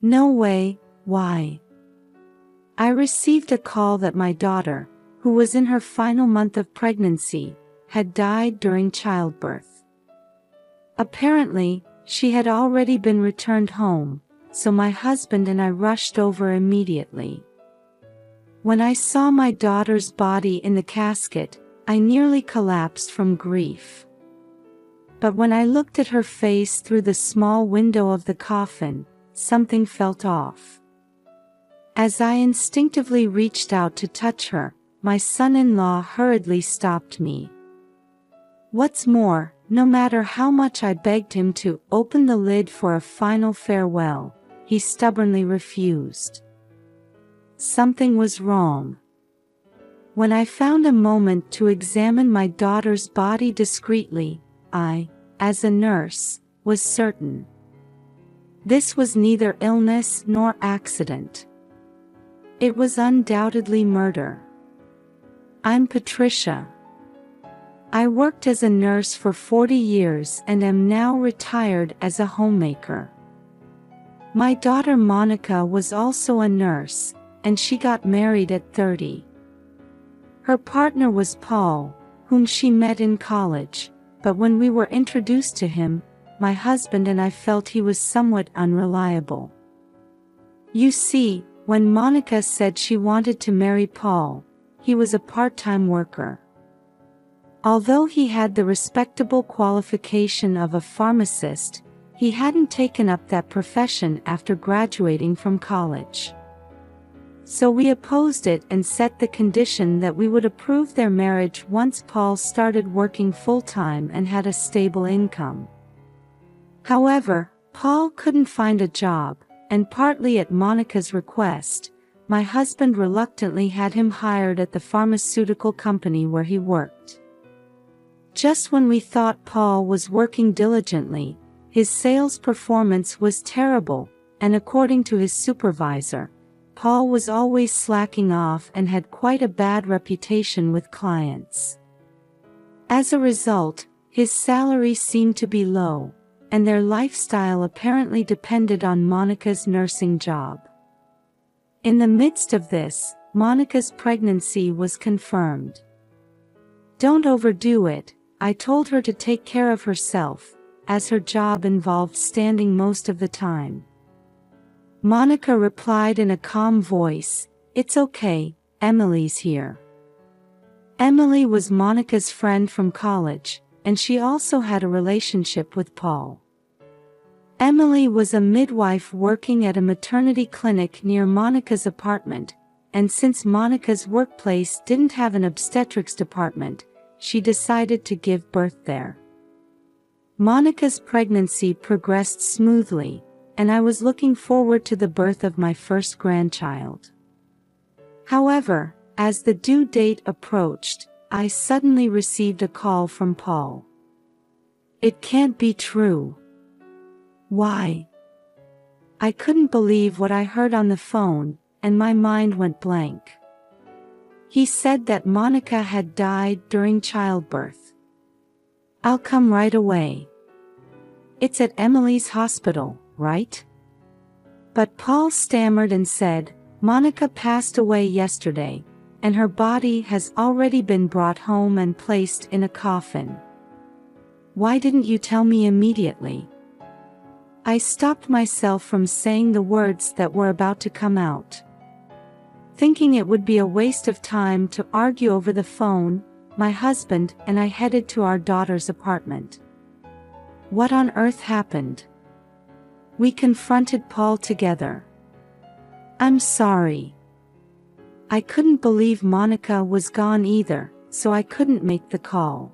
No way, why? I received a call that my daughter, who was in her final month of pregnancy, had died during childbirth. Apparently, she had already been returned home, so my husband and I rushed over immediately. When I saw my daughter's body in the casket, I nearly collapsed from grief. But when I looked at her face through the small window of the coffin, something felt off. As I instinctively reached out to touch her, my son-in-law hurriedly stopped me. What's more, no matter how much I begged him to open the lid for a final farewell, he stubbornly refused. Something was wrong. When I found a moment to examine my daughter's body discreetly, I, as a nurse, was certain. This was neither illness nor accident. It was undoubtedly murder. I'm Patricia. I worked as a nurse for 40 years and am now retired as a homemaker. My daughter Monica was also a nurse, and she got married at 30. Her partner was Paul, whom she met in college, but when we were introduced to him, my husband and I felt he was somewhat unreliable. You see, when Monica said she wanted to marry Paul, he was a part-time worker. Although he had the respectable qualification of a pharmacist, he hadn't taken up that profession after graduating from college. So we opposed it and set the condition that we would approve their marriage once Paul started working full-time and had a stable income. However, Paul couldn't find a job, and partly at Monica's request, my husband reluctantly had him hired at the pharmaceutical company where he worked. Just when we thought Paul was working diligently, his sales performance was terrible, and according to his supervisor, Paul was always slacking off and had quite a bad reputation with clients. As a result, his salary seemed to be low, and their lifestyle apparently depended on Monica's nursing job. In the midst of this, Monica's pregnancy was confirmed. Don't overdo it, I told her to take care of herself, as her job involved standing most of the time. Monica replied in a calm voice, "It's okay, Emily's here." Emily was Monica's friend from college, and she also had a relationship with Paul. Emily was a midwife working at a maternity clinic near Monica's apartment, and since Monica's workplace didn't have an obstetrics department, she decided to give birth there. Monica's pregnancy progressed smoothly, and I was looking forward to the birth of my first grandchild. However, as the due date approached, I suddenly received a call from Paul. It can't be true. Why? I couldn't believe what I heard on the phone, and my mind went blank. He said that Monica had died during childbirth. I'll come right away. It's at Emily's hospital, right? But Paul stammered and said, Monica passed away yesterday, and her body has already been brought home and placed in a coffin. Why didn't you tell me immediately? I stopped myself from saying the words that were about to come out. Thinking it would be a waste of time to argue over the phone, my husband and I headed to our daughter's apartment. What on earth happened? We confronted Paul together. I'm sorry. I couldn't believe Monica was gone either, so I couldn't make the call.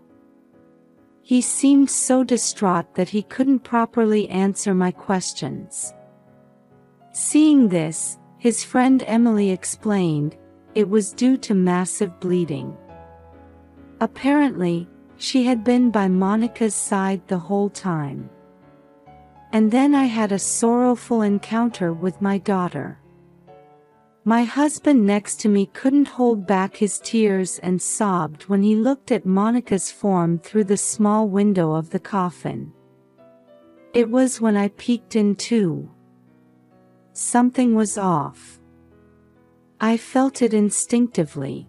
He seemed so distraught that he couldn't properly answer my questions. Seeing this, his friend Emily explained, it was due to massive bleeding. Apparently, she had been by Monica's side the whole time. And then I had a sorrowful encounter with my daughter. My husband next to me couldn't hold back his tears and sobbed when he looked at Monica's form through the small window of the coffin. It was when I peeked in too. something was off. I felt it instinctively.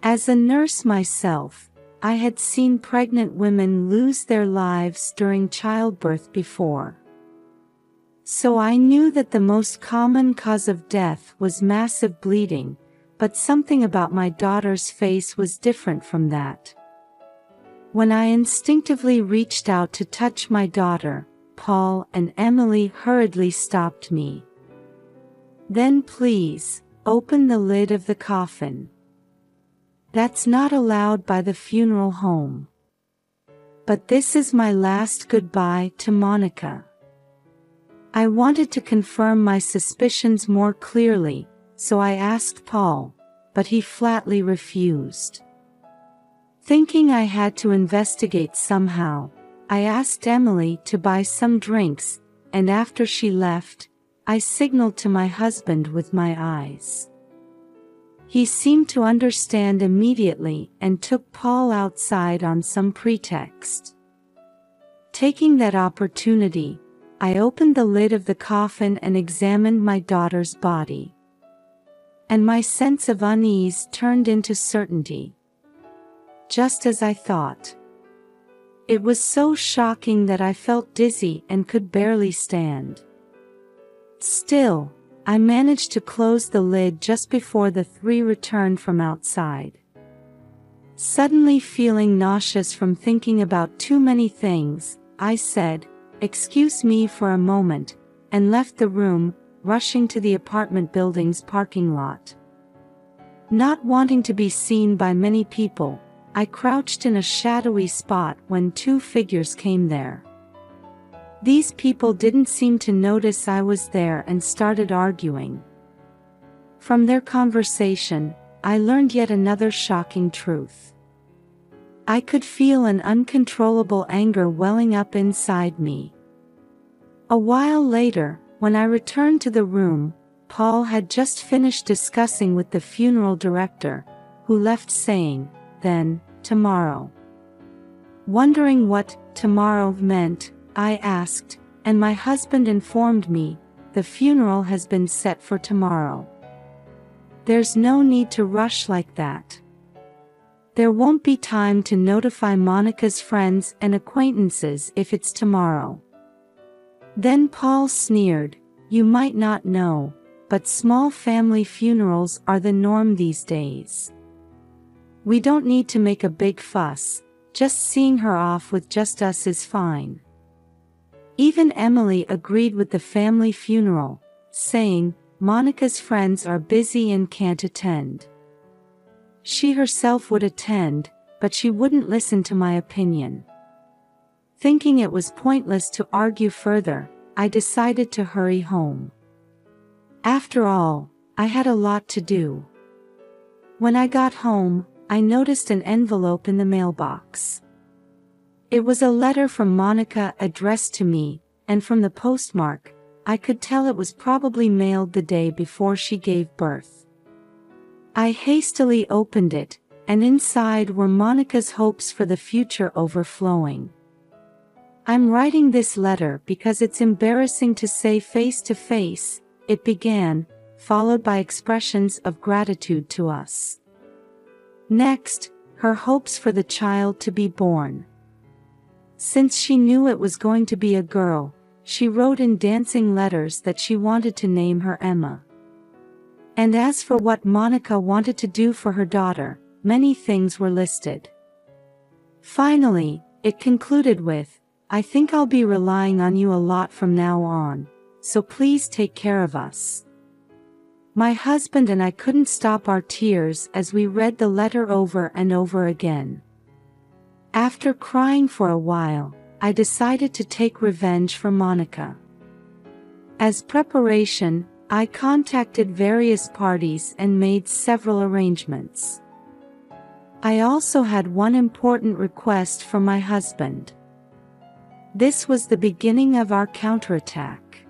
As a nurse myself, I had seen pregnant women lose their lives during childbirth before. So I knew that the most common cause of death was massive bleeding, but something about my daughter's face was different from that. When I instinctively reached out to touch my daughter, Paul and Emily hurriedly stopped me. "Then please, open the lid of the coffin. That's not allowed by the funeral home. But this is my last goodbye to Monica." I wanted to confirm my suspicions more clearly, so I asked Paul, but he flatly refused. Thinking I had to investigate somehow, I asked Emily to buy some drinks, and after she left, I signaled to my husband with my eyes. He seemed to understand immediately and took Paul outside on some pretext. Taking that opportunity, I opened the lid of the coffin and examined my daughter's body. And my sense of unease turned into certainty. Just as I thought. It was so shocking that I felt dizzy and could barely stand. Still, I managed to close the lid just before the three returned from outside. Suddenly feeling nauseous from thinking about too many things, I said, "Excuse me for a moment," and left the room, rushing to the apartment building's parking lot. Not wanting to be seen by many people, I crouched in a shadowy spot when two figures came there. These people didn't seem to notice I was there and started arguing. From their conversation, I learned yet another shocking truth. I could feel an uncontrollable anger welling up inside me. A while later, when I returned to the room, Paul had just finished discussing with the funeral director, who left saying, "Then, tomorrow." Wondering what tomorrow meant, I asked, and my husband informed me, "The funeral has been set for tomorrow. There's no need to rush like that. There won't be time to notify Monica's friends and acquaintances if it's tomorrow." Then Paul sneered, "You might not know, but small family funerals are the norm these days. We don't need to make a big fuss, just seeing her off with just us is fine." Even Emily agreed with the family funeral, saying, "Monica's friends are busy and can't attend." She herself would attend, but she wouldn't listen to my opinion. Thinking it was pointless to argue further, I decided to hurry home. After all, I had a lot to do. When I got home, I noticed an envelope in the mailbox. It was a letter from Monica addressed to me, and from the postmark, I could tell it was probably mailed the day before she gave birth. I hastily opened it, and inside were Monica's hopes for the future overflowing. "I'm writing this letter because it's embarrassing to say face to face," it began, followed by expressions of gratitude to us. Next, her hopes for the child to be born. Since she knew it was going to be a girl, she wrote in dancing letters that she wanted to name her Emma. And as for what Monica wanted to do for her daughter, many things were listed. Finally, it concluded with, "I think I'll be relying on you a lot from now on, so please take care of us." My husband and I couldn't stop our tears as we read the letter over and over again. After crying for a while, I decided to take revenge for Monica. As preparation, I contacted various parties and made several arrangements. I also had one important request from my husband. This was the beginning of our counterattack.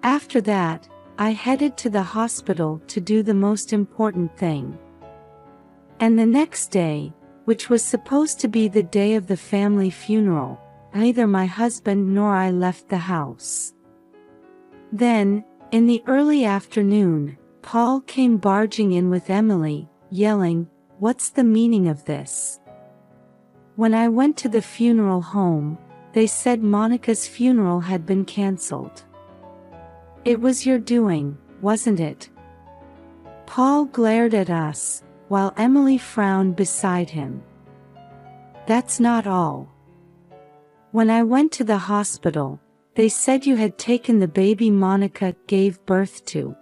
After that, I headed to the hospital to do the most important thing. And the next day, which was supposed to be the day of the family funeral, neither my husband nor I left the house. Then, in the early afternoon, Paul came barging in with Emily, yelling, "What's the meaning of this?" When I went to the funeral home, they said Monica's funeral had been cancelled. "It was your doing, wasn't it?" Paul glared at us, while Emily frowned beside him. "That's not all. When I went to the hospital, they said you had taken the baby Monica gave birth to.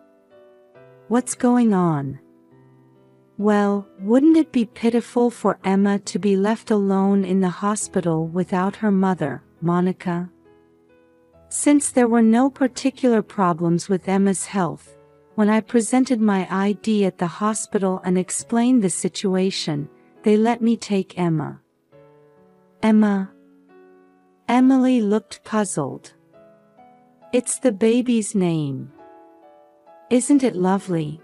What's going on?" "Well, wouldn't it be pitiful for Emma to be left alone in the hospital without her mother, Monica?" Since there were no particular problems with Emma's health, when I presented my ID at the hospital and explained the situation, they let me take Emma. "Emma?" Emily looked puzzled. "It's the baby's name. Isn't it lovely?"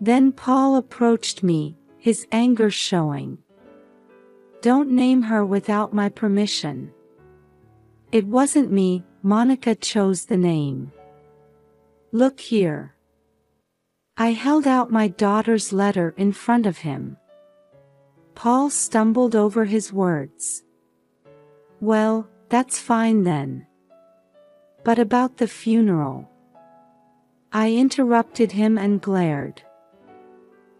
Then Paul approached me, his anger showing. "Don't name her without my permission." "It wasn't me, Monica chose the name. Look here." I held out my daughter's letter in front of him. Paul stumbled over his words. "Well, that's fine then. But about the funeral?" I interrupted him and glared.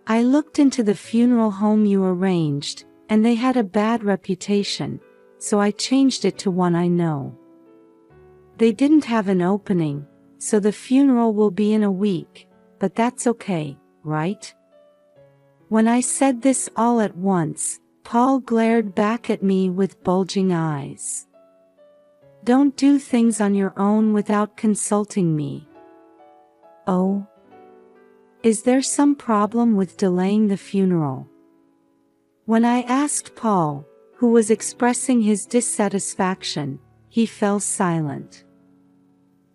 "I looked into the funeral home you arranged, and they had a bad reputation, so I changed it to one I know. They didn't have an opening, so the funeral will be in a week, but that's okay, right?" When I said this all at once, Paul glared back at me with bulging eyes. "Don't do things on your own without consulting me." "Oh? Is there some problem with delaying the funeral?" When I asked Paul, who was expressing his dissatisfaction, he fell silent.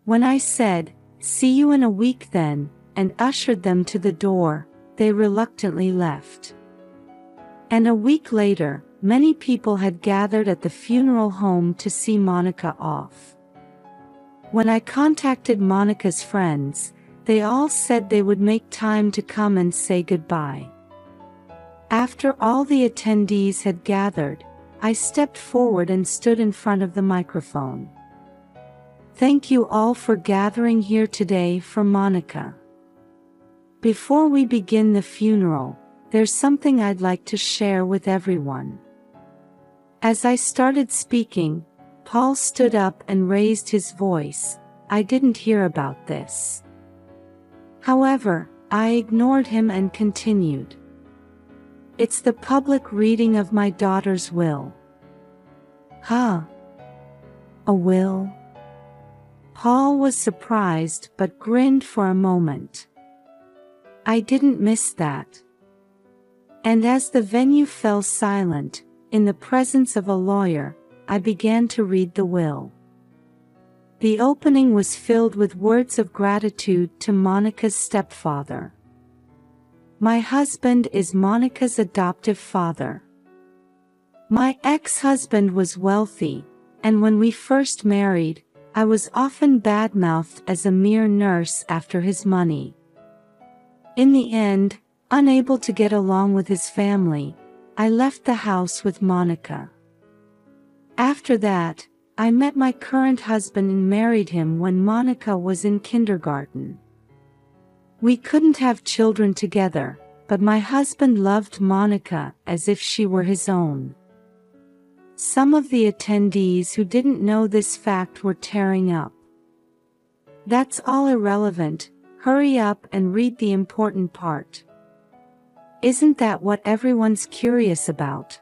When I said, "See you in a week then," and ushered them to the door, they reluctantly left. And a week later, many people had gathered at the funeral home to see Monica off. When I contacted Monica's friends, they all said they would make time to come and say goodbye. After all the attendees had gathered, I stepped forward and stood in front of the microphone. "Thank you all for gathering here today for Monica. Before we begin the funeral, there's something I'd like to share with everyone." As I started speaking, Paul stood up and raised his voice. "I didn't hear about this." However, I ignored him and continued. "It's the public reading of my daughter's will." "Huh? A will?" Paul was surprised but grinned for a moment. I didn't miss that. And as the venue fell silent, in the presence of a lawyer, I began to read the will. The opening was filled with words of gratitude to Monica's stepfather. "My husband is Monica's adoptive father. My ex-husband was wealthy, and when we first married, I was often bad-mouthed as a mere nurse after his money. In the end, unable to get along with his family, I left the house with Monica. After that, I met my current husband and married him when Monica was in kindergarten. We couldn't have children together, but my husband loved Monica as if she were his own." Some of the attendees who didn't know this fact were tearing up. "That's all irrelevant, hurry up and read the important part. Isn't that what everyone's curious about?"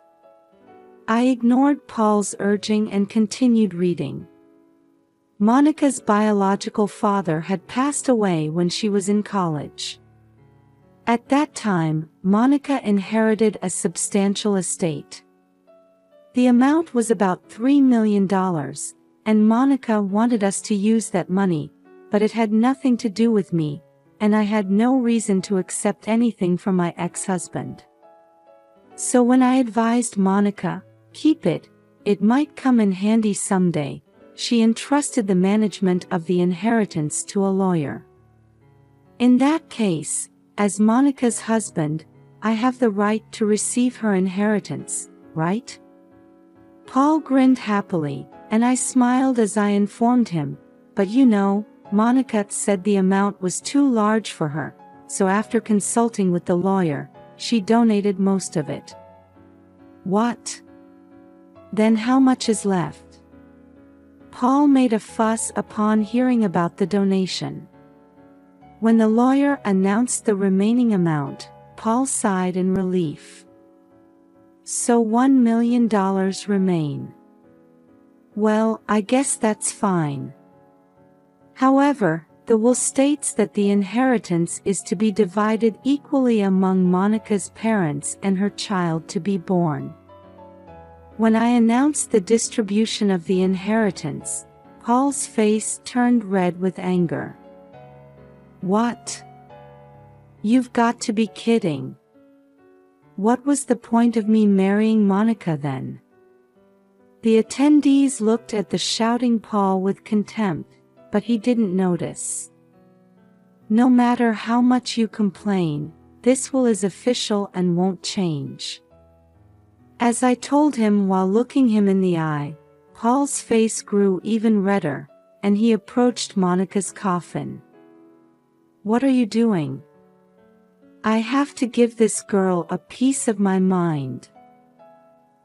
I ignored Paul's urging and continued reading. Monica's biological father had passed away when she was in college. At that time, Monica inherited a substantial estate. The amount was about $3 million, and Monica wanted us to use that money, but it had nothing to do with me, and I had no reason to accept anything from my ex-husband. So when I advised Monica, "Keep it, it might come in handy someday," she entrusted the management of the inheritance to a lawyer. In that case, as Monica's husband, I have the right to receive her inheritance, right? Paul grinned happily, and I smiled as I informed him, but you know, Monica said the amount was too large for her, so after consulting with the lawyer, she donated most of it. What? Then how much is left? Paul made a fuss upon hearing about the donation. When the lawyer announced the remaining amount, Paul sighed in relief. So $1 million remain. Well, I guess that's fine. However, the will states that the inheritance is to be divided equally among Monica's parents and her child to be born. When I announced the distribution of the inheritance, Paul's face turned red with anger. What? You've got to be kidding. What was the point of me marrying Monica then? The attendees looked at the shouting Paul with contempt, but he didn't notice. No matter how much you complain, this will is official and won't change. As I told him while looking him in the eye, Paul's face grew even redder, and he approached Monica's coffin. What are you doing? I have to give this girl a piece of my mind.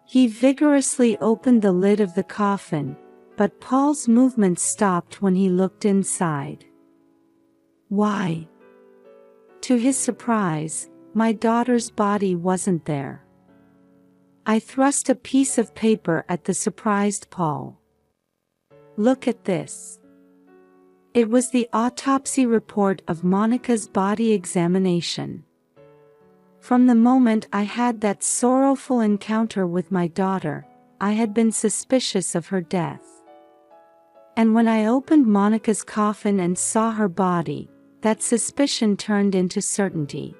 He vigorously opened the lid of the coffin, but Paul's movement stopped when he looked inside. Why? To his surprise, my daughter's body wasn't there. I thrust a piece of paper at the surprised Paul. Look at this. It was the autopsy report of Monica's body examination. From the moment I had that sorrowful encounter with my daughter, I had been suspicious of her death. And when I opened Monica's coffin and saw her body, that suspicion turned into certainty.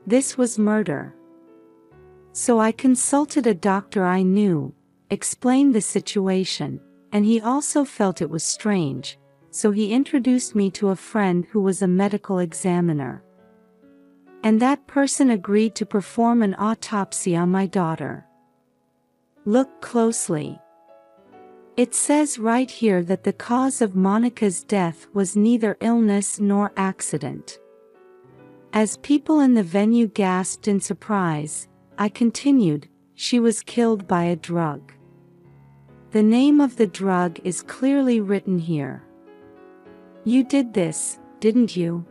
This was murder. So I consulted a doctor I knew, explained the situation, and he also felt it was strange, so he introduced me to a friend who was a medical examiner. And that person agreed to perform an autopsy on my daughter. Look closely. It says right here that the cause of Monica's death was neither illness nor accident. As people in the venue gasped in surprise, I continued, she was killed by a drug. The name of the drug is clearly written here. You did this, didn't you?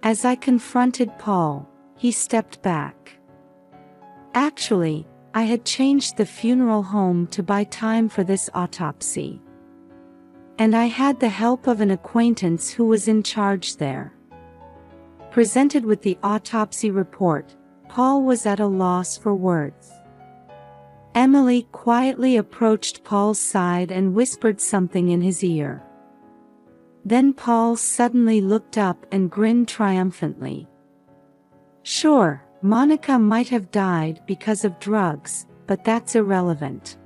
As I confronted Paul, he stepped back. Actually, I had changed the funeral home to buy time for this autopsy. And I had the help of an acquaintance who was in charge there. Presented with the autopsy report, Paul was at a loss for words. Emily quietly approached Paul's side and whispered something in his ear. Then Paul suddenly looked up and grinned triumphantly. Sure, Monica might have died because of drugs, but that's irrelevant.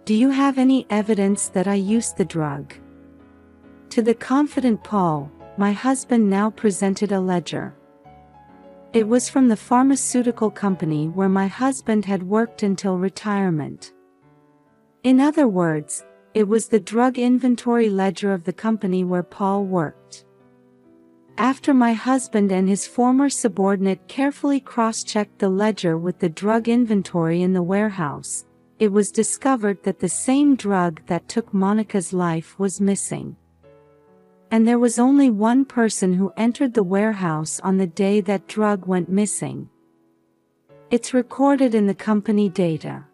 Do you have any evidence that I used the drug? To the confident Paul, my husband now presented a ledger. It was from the pharmaceutical company where my husband had worked until retirement. In other words, it was the drug inventory ledger of the company where Paul worked. After my husband and his former subordinate carefully cross-checked the ledger with the drug inventory in the warehouse, it was discovered that the same drug that took Monica's life was missing. And there was only one person who entered the warehouse on the day that drug went missing. It's recorded in the company data.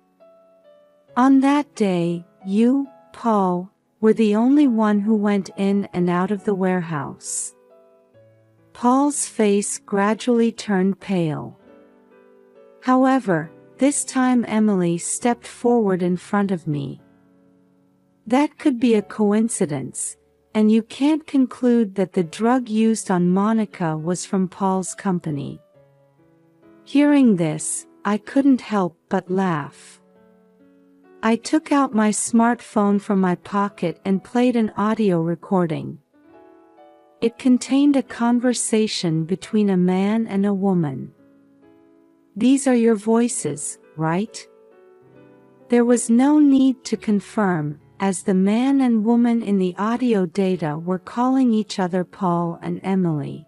On that day, you, Paul, were the only one who went in and out of the warehouse. Paul's face gradually turned pale. However, this time Emily stepped forward in front of me. That could be a coincidence, and you can't conclude that the drug used on Monica was from Paul's company. Hearing this, I couldn't help but laugh. I took out my smartphone from my pocket and played an audio recording. It contained a conversation between a man and a woman. "These are your voices, right?" There was no need to confirm, as the man and woman in the audio data were calling each other Paul and Emily.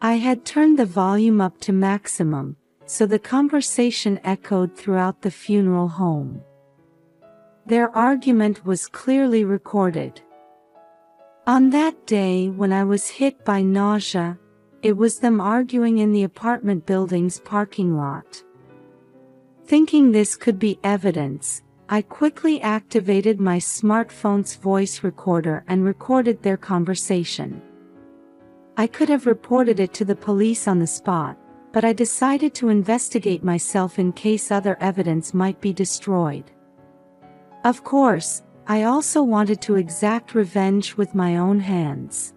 I had turned the volume up to maximum, so the conversation echoed throughout the funeral home. Their argument was clearly recorded. On that day when I was hit by nausea, it was them arguing in the apartment building's parking lot. Thinking this could be evidence, I quickly activated my smartphone's voice recorder and recorded their conversation. I could have reported it to the police on the spot, but I decided to investigate myself in case other evidence might be destroyed. Of course, I also wanted to exact revenge with my own hands.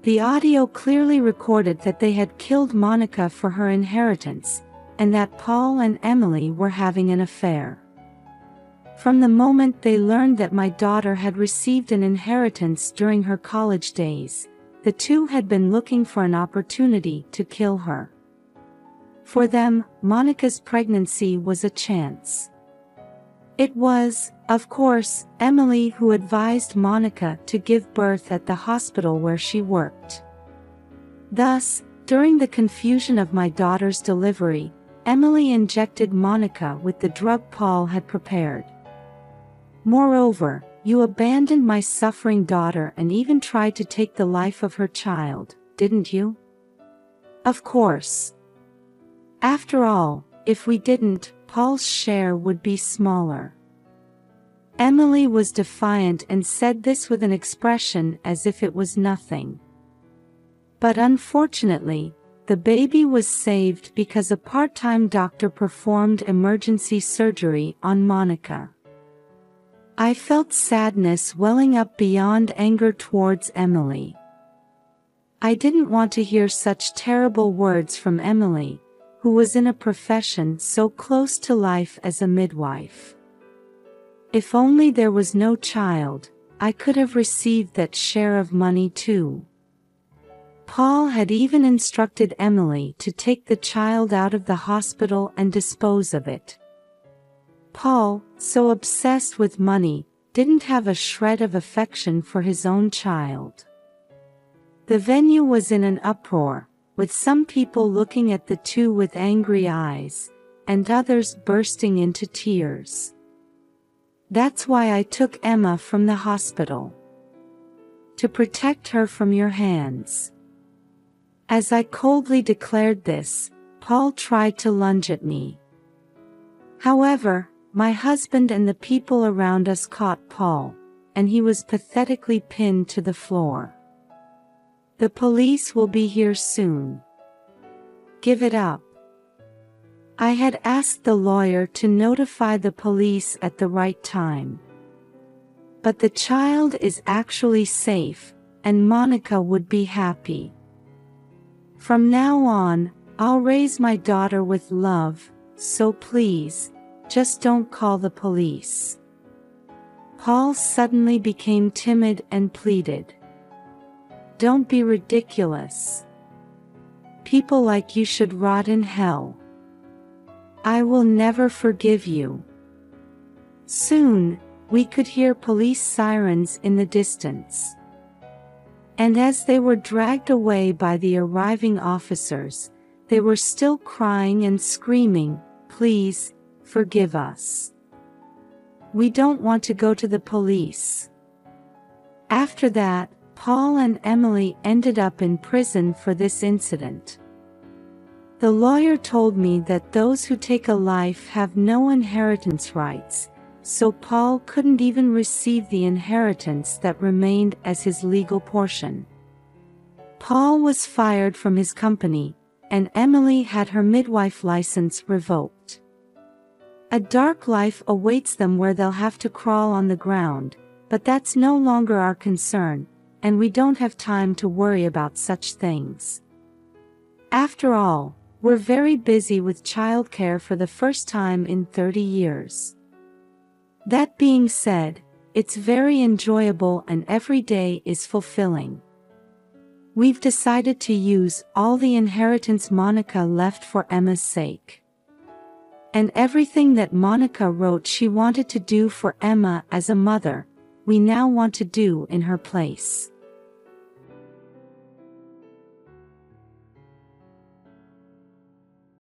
The audio clearly recorded that they had killed Monica for her inheritance, and that Paul and Emily were having an affair. From the moment they learned that my daughter had received an inheritance during her college days, the two had been looking for an opportunity to kill her. For them, Monica's pregnancy was a chance. It was, of course, Emily who advised Monica to give birth at the hospital where she worked. Thus, during the confusion of my daughter's delivery, Emily injected Monica with the drug Paul had prepared. Moreover, you abandoned my suffering daughter and even tried to take the life of her child, didn't you? Of course. After all, if we didn't, Paul's share would be smaller. Emily was defiant and said this with an expression as if it was nothing. But unfortunately, the baby was saved because a part-time doctor performed emergency surgery on Monica. I felt sadness welling up beyond anger towards Emily. I didn't want to hear such terrible words from Emily, who was in a profession so close to life as a midwife. If only there was no child, I could have received that share of money too. Paul had even instructed Emily to take the child out of the hospital and dispose of it. Paul, so obsessed with money, didn't have a shred of affection for his own child. The venue was in an uproar, with some people looking at the two with angry eyes, and others bursting into tears. That's why I took Emma from the hospital. To protect her from your hands. As I coldly declared this, Paul tried to lunge at me. However, my husband and the people around us caught Paul, and he was pathetically pinned to the floor. The police will be here soon. Give it up. I had asked the lawyer to notify the police at the right time. But the child is actually safe, and Monica would be happy. From now on, I'll raise my daughter with love, so please, just don't call the police. Paul suddenly became timid and pleaded. Don't be ridiculous. People like you should rot in hell. I will never forgive you. Soon, we could hear police sirens in the distance. And as they were dragged away by the arriving officers, they were still crying and screaming, "Please, forgive us. We don't want to go to the police." After that, Paul and Emily ended up in prison for this incident. The lawyer told me that those who take a life have no inheritance rights, so Paul couldn't even receive the inheritance that remained as his legal portion. Paul was fired from his company, and Emily had her midwife license revoked. A dark life awaits them where they'll have to crawl on the ground, but that's no longer our concern, and we don't have time to worry about such things. After all, we're very busy with childcare for the first time in 30 years. That being said, it's very enjoyable and every day is fulfilling. We've decided to use all the inheritance Monica left for Emma's sake. And everything that Monica wrote she wanted to do for Emma as a mother, we now want to do in her place.